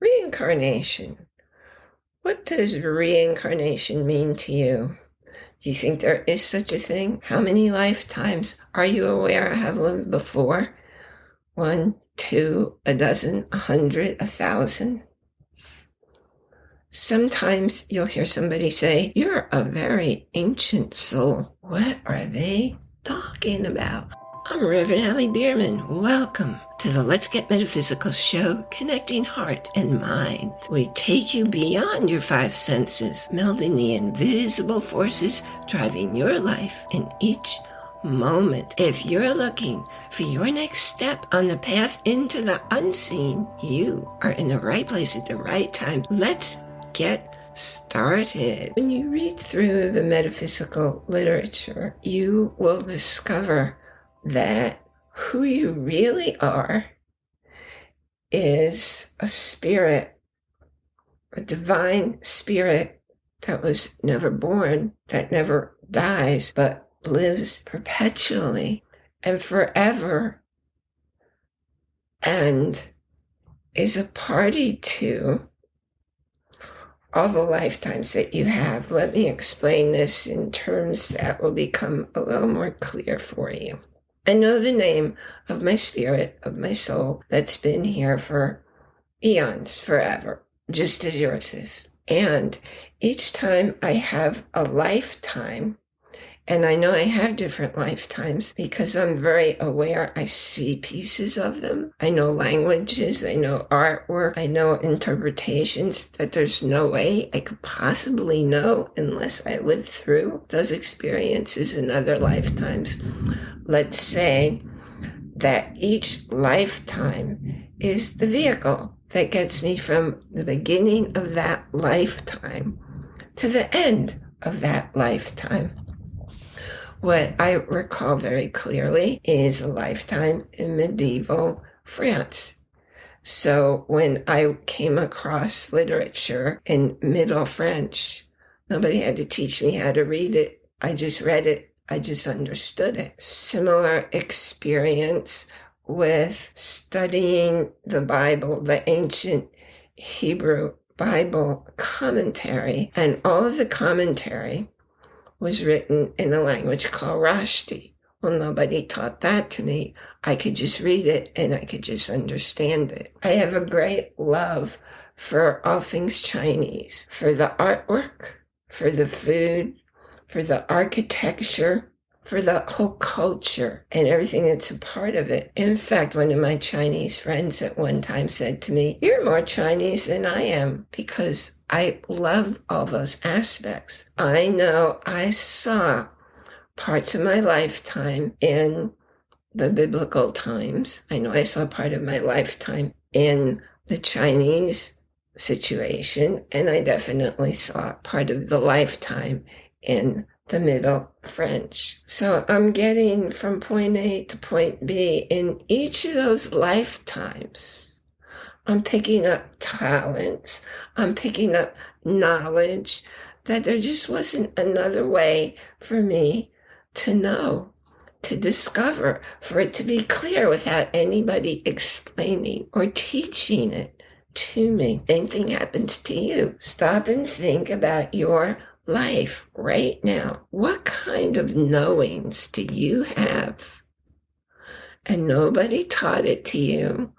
Reincarnation. What does reincarnation mean to you? Do you think there is such a thing? How many lifetimes are you aware of have lived before? 1, 2, a dozen, 100, 1,000? Sometimes you'll hear somebody say, "You're a very ancient soul." What are they talking about? I'm Reverend Bierman. Welcome to the Let's Get Metaphysical show, connecting heart and mind. We take you beyond your 5 senses, melding the invisible forces driving your life in each moment. If you're looking for your next step on the path into the unseen, you are in the right place at the right time. Let's get started. When you read through the metaphysical literature, you will discover that who you really are is a spirit, a divine spirit that was never born, that never dies, but lives perpetually and forever, and is a party to all the lifetimes that you have. Let me explain this in terms that will become a little more clear for you. I know the name of my spirit, of my soul, that's been here for eons, forever, just as yours is. And each time I have a lifetime, and I know I have different lifetimes because I'm very aware. I see pieces of them. I know languages. I know artwork. I know interpretations that there's no way I could possibly know unless I lived through those experiences in other lifetimes. Let's say that each lifetime is the vehicle that gets me from the beginning of that lifetime to the end of that lifetime. What I recall very clearly is a lifetime in medieval France. So when I came across literature in Middle French, nobody had to teach me how to read it. I just read it. I just understood it. Similar experience with studying the Bible, the ancient Hebrew Bible commentary, and all of the commentary was written in a language called Rashti. Well, nobody taught that to me. I could just read it and I could just understand it. I have a great love for all things Chinese, for the artwork, for the food, for the architecture, for the whole culture and everything that's a part of it. In fact, one of my Chinese friends at one time said to me, "You're more Chinese than I am," because I love all those aspects. I know I saw parts of my lifetime in the biblical times. I know I saw part of my lifetime in the Chinese situation, and I definitely saw part of the lifetime in the Middle French. So I'm getting from point A to point B. In each of those lifetimes, I'm picking up talents, I'm picking up knowledge that there just wasn't another way for me to know, to discover, for it to be clear without anybody explaining or teaching it to me. Same thing happens to you. Stop and think about your life right now. What kind of knowings do you have? And nobody taught it to you.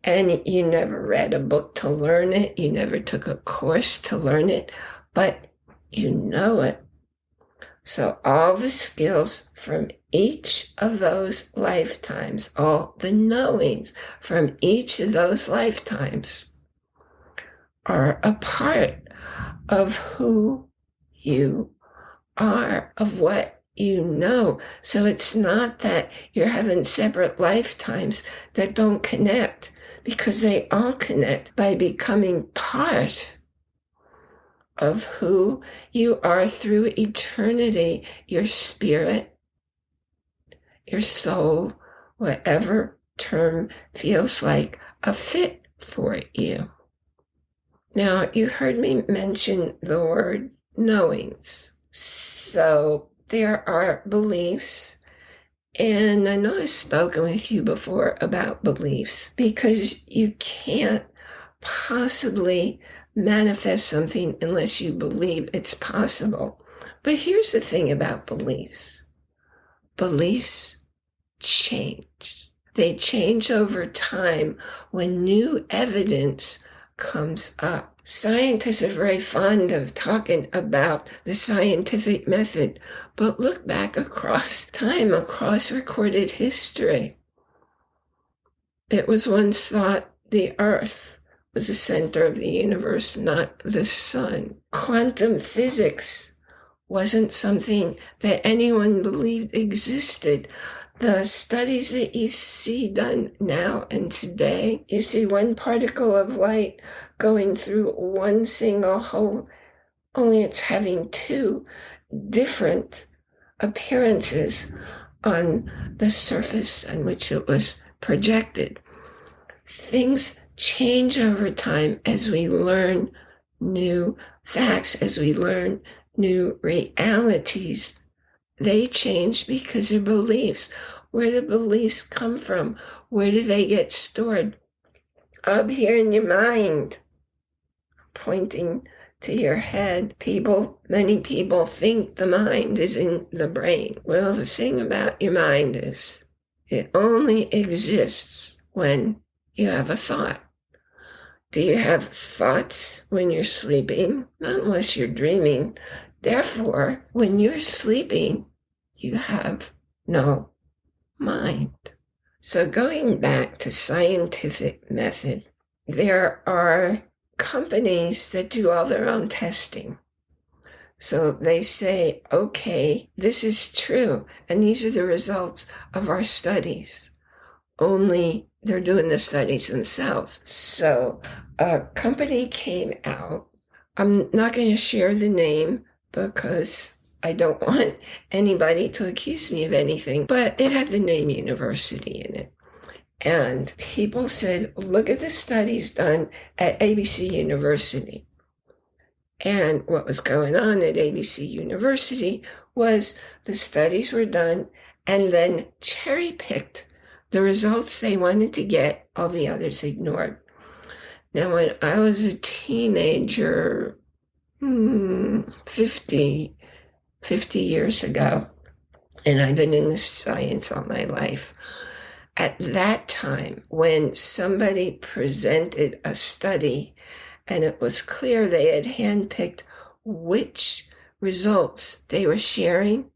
And you never read a book to learn it. You never took a course to learn it, but you know it. So all the skills from each of those lifetimes, all the knowings from each of those lifetimes are a part of who you are, of what you know. So it's not that you're having separate lifetimes that don't connect, because they all connect by becoming part of who you are through eternity, your spirit, your soul, whatever term feels like a fit for you. Now, you heard me mention the word knowings. So there are beliefs, and I know I've spoken with you before about beliefs, because you can't possibly manifest something unless you believe it's possible. But here's the thing about beliefs. Beliefs change. They change over time when new evidence comes up. Scientists are very fond of talking about the scientific method, but look back across time, across recorded history. It was once thought the Earth was the center of the universe, not the sun. Quantum physics wasn't something that anyone believed existed. The studies that you see done now and today, you see one particle of light going through one single hole, only it's having two different appearances on the surface on which it was projected. Things change over time as we learn new facts, as we learn new realities. They change because of beliefs. Where do beliefs come from? Where do they get stored? Up here in your mind, pointing to your head. Many people think the mind is in the brain. Well, the thing about your mind is it only exists when you have a thought. Do you have thoughts when you're sleeping? Not unless you're dreaming. Therefore, when you're sleeping, you have no mind. So going back to scientific method, there are companies that do all their own testing. So they say, okay, this is true, and these are the results of our studies. Only they're doing the studies themselves. So a company came out. I'm not going to share the name because I don't want anybody to accuse me of anything, but it had the name university in it. And people said, look at the studies done at ABC University. And what was going on at ABC University was the studies were done and then cherry-picked the results they wanted to get, all the others ignored. Now, when I was a teenager, 50 years ago, and I've been in this science all my life, at that time, when somebody presented a study and it was clear they had handpicked which results they were sharing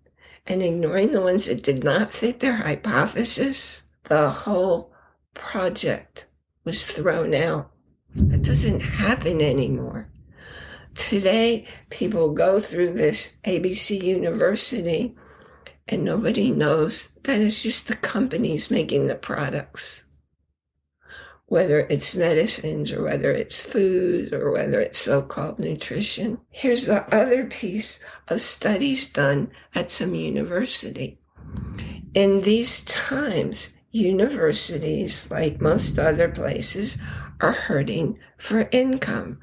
and ignoring the ones that did not fit their hypothesis, the whole project was thrown out. That doesn't happen anymore. Today, people go through this ABC University and nobody knows that it's just the companies making the products. Whether it's medicines or whether it's food or whether it's so-called nutrition. Here's the other piece of studies done at some university. In these times, universities, like most other places, are hurting for income.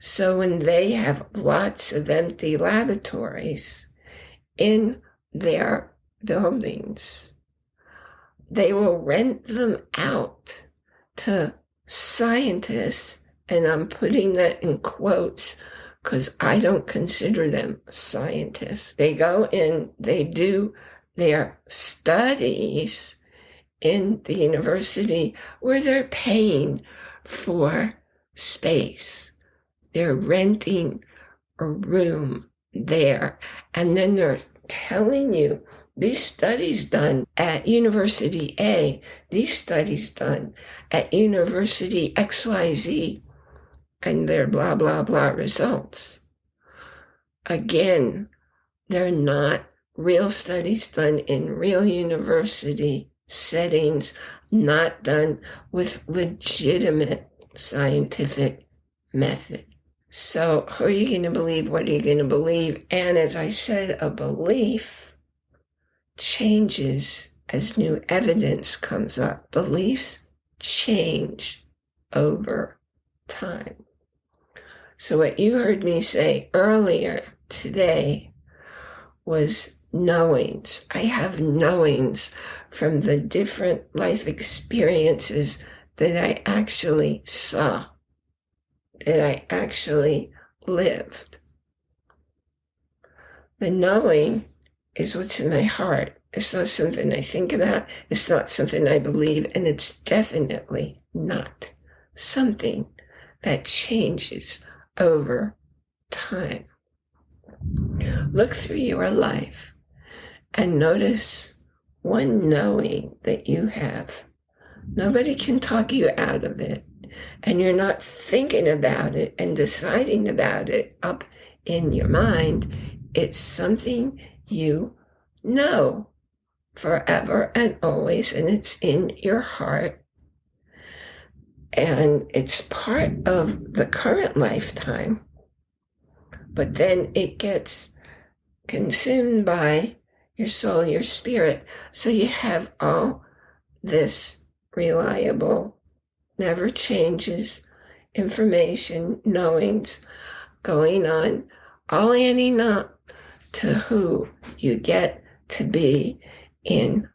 So when they have lots of empty laboratories in their buildings, they will rent them out to scientists, and I'm putting that in quotes because I don't consider them scientists. They go in, they do their studies in the university where they're paying for space. They're renting a room there, and then they're telling you these studies done at University A, these studies done at University XYZ, and their blah, blah, blah results. Again, they're not real studies done in real university settings, not done with legitimate scientific method. So who are you going to believe? What are you going to believe? And as I said, a belief changes as new evidence comes up. Beliefs change over time. So what you heard me say earlier today was knowings. I have knowings from the different life experiences that I actually saw. that I actually lived. The knowing is what's in my heart. It's not something I think about. It's not something I believe. And it's definitely not something that changes over time. Look through your life and notice one knowing that you have. Nobody can talk you out of it. And you're not thinking about it and deciding about it up in your mind. It's something you know forever and always, and it's in your heart. And it's part of the current lifetime. But then it gets consumed by your soul, your spirit. So you have all this reliable, never changes information, knowings going on, all adding up to who you get to be in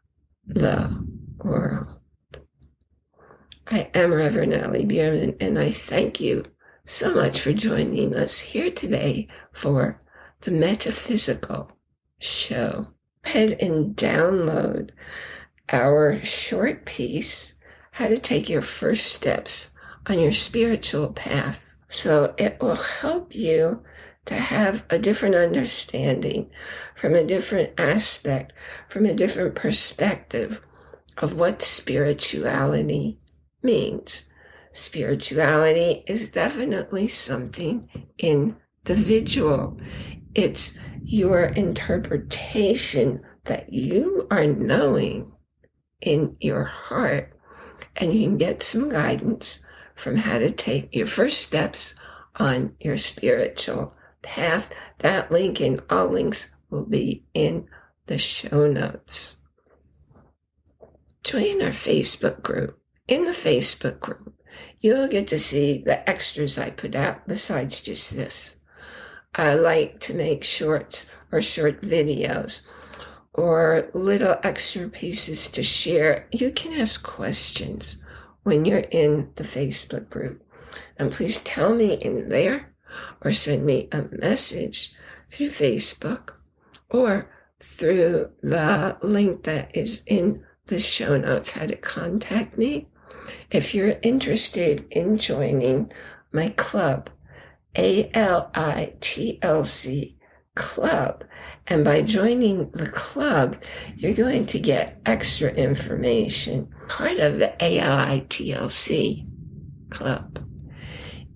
the world. I am Reverend Allie Bierman, and I thank you so much for joining us here today for the Metaphysical Show. Go ahead and download our short piece, How to Take Your First Steps on Your Spiritual Path. So it will help you to have a different understanding from a different aspect, from a different perspective of what spirituality means. Spirituality is definitely something individual. It's your interpretation that you are knowing in your heart, and you can get some guidance from how to take your first steps on your spiritual path. That link and all links will be in the show notes. Join our Facebook group. In the Facebook group, you'll get to see the extras I put out besides just this. I like to make shorts or short videos or little extra pieces to share. You can ask questions when you're in the Facebook group. And please tell me in there or send me a message through Facebook or through the link that is in the show notes how to contact me. If you're interested in joining my club, ALITLC Club, and by joining the club, you're going to get extra information. Part of the ALITLC Club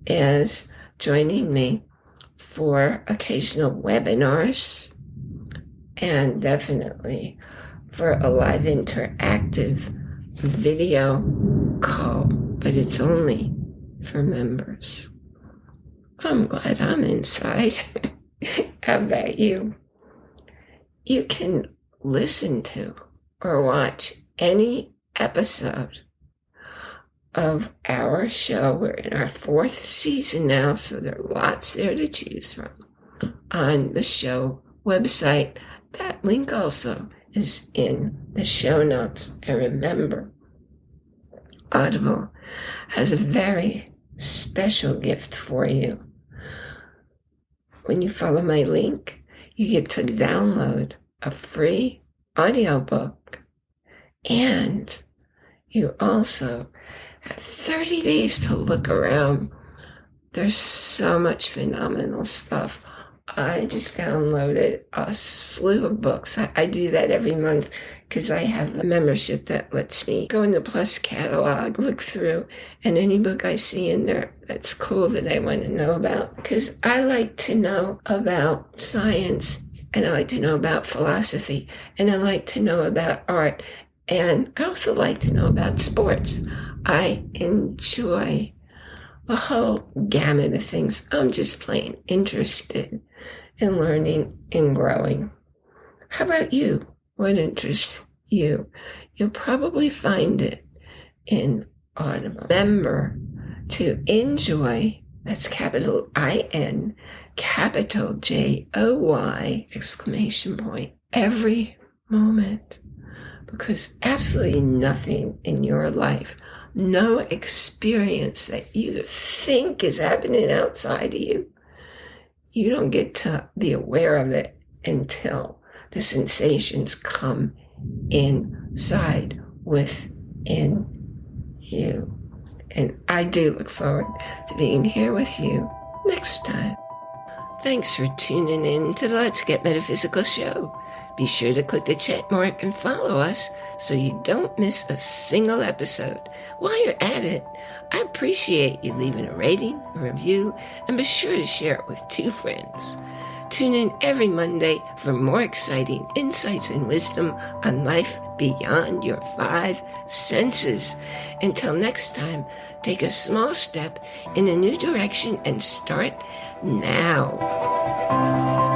is joining me for occasional webinars and definitely for a live interactive video call, but it's only for members. I'm glad I'm inside. How about you? You can listen to or watch any episode of our show. We're in our 4th season now, so there are lots there to choose from on the show website. That link also is in the show notes. And remember, Audible has a very special gift for you. When you follow my link, you get to download a free audiobook, and you also have 30 days to look around. There's so much phenomenal stuff. I just downloaded a slew of books. I do that every month because I have a membership that lets me go in the Plus catalog, look through, and any book I see in there that's cool that I want to know about. Because I like to know about science, and I like to know about philosophy, and I like to know about art, and I also like to know about sports. I enjoy a whole gamut of things. I'm just plain interested in learning and growing. How about you? What interests you? You'll probably find it in Audible. Remember to enjoy, that's capital I-N, capital J-O-Y, exclamation point, every moment. Because absolutely nothing in your life no experience that you think is happening outside of you, you don't get to be aware of it until the sensations come inside within you. And I do look forward to being here with you next time. Thanks for tuning in to the Let's Get Metaphysical show. Be sure to click the chat mark and follow us so you don't miss a single episode. While you're at it, I appreciate you leaving a rating, a review, and be sure to share it with 2 friends. Tune in every Monday for more exciting insights and wisdom on life beyond your 5 senses. Until next time, take a small step in a new direction and start now.